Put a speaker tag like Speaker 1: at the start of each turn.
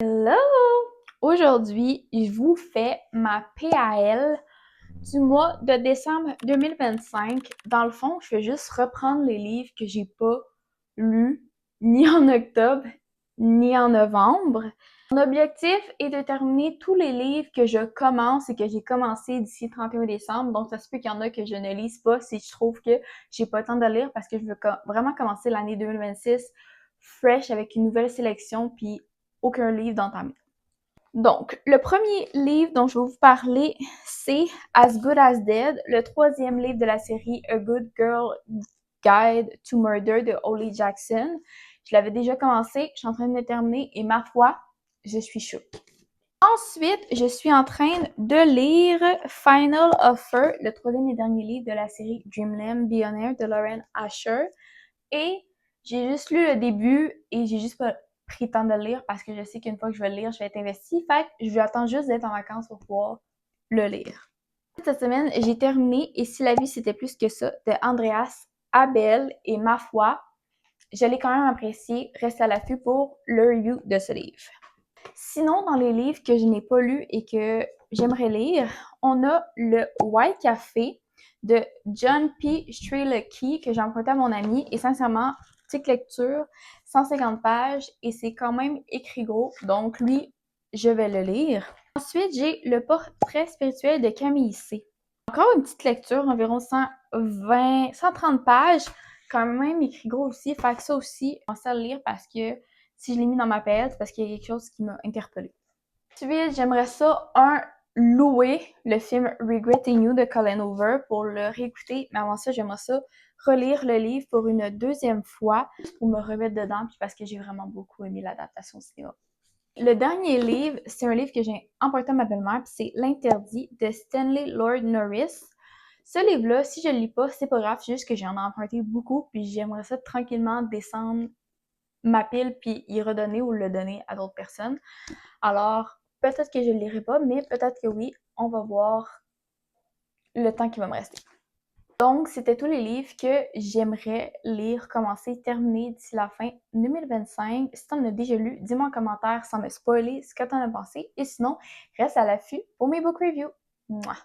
Speaker 1: Hello! Aujourd'hui, je vous fais ma PAL du mois de décembre 2025. Dans le fond, je vais juste reprendre les livres que j'ai pas lus ni en octobre ni en novembre. Mon objectif est de terminer tous les livres que je commence et que j'ai commencé d'ici le 31 décembre. Donc, ça se peut qu'il y en a que je ne lise pas si je trouve que j'ai pas le temps de lire parce que je veux vraiment commencer l'année 2026 fresh avec une nouvelle sélection puis aucun livre d'entamé. Donc, le premier livre dont je vais vous parler, c'est As Good as Dead, le troisième livre de la série A Good Girl Guide to Murder de Holly Jackson. Je l'avais déjà commencé, je suis en train de le terminer et ma foi, je suis choquée. Ensuite, je suis en train de lire Final Offer, le troisième et dernier livre de la série Dreamland Billionaire de Lauren Asher. Et j'ai juste lu le début et j'ai juste pas pris le temps de le lire parce que je sais qu'une fois que je vais le lire, je vais être investie. Fait que je vais attendre juste d'être en vacances pour pouvoir le lire. Cette semaine, j'ai terminé Et si la vie c'était plus que ça de Andreas Abel et ma foi, je l'ai quand même apprécié. Reste à l'affût pour le review de ce livre. Sinon, dans les livres que je n'ai pas lus et que j'aimerais lire, on a le White Café de John P. Strelicky que j'ai emprunté à mon ami. Et sincèrement, petite lecture, 150 pages et c'est quand même écrit gros. Donc lui, je vais le lire. Ensuite, j'ai Le Portrait spirituel de Camille C. Encore une petite lecture, environ 130 pages. Quand même écrit gros aussi. Fait que ça aussi, je commence à le lire parce que si je l'ai mis dans ma PL, c'est parce qu'il y a quelque chose qui m'a interpellée. Ensuite, j'aimerais ça, louer le film Regretting You de Colin Hoover pour le réécouter. Mais avant ça, j'aimerais ça relire le livre pour une deuxième fois pour me remettre dedans puis parce que j'ai vraiment beaucoup aimé l'adaptation au cinéma. Le dernier livre, c'est un livre que j'ai emprunté à ma belle-mère, puis c'est L'Interdit de Stanley Lord Norris. Ce livre-là, si je le lis pas, c'est pas grave, c'est juste que j'en ai emprunté beaucoup, puis j'aimerais ça tranquillement descendre ma pile puis y redonner ou le donner à d'autres personnes. Alors, peut-être que je le lirai pas, mais peut-être que oui. On va voir le temps qui va me rester. Donc, c'était tous les livres que j'aimerais lire, commencer, terminer d'ici la fin 2025. Si t'en as déjà lu, dis-moi en commentaire sans me spoiler ce que t'en as pensé. Et sinon, reste à l'affût pour mes book reviews. Mouah!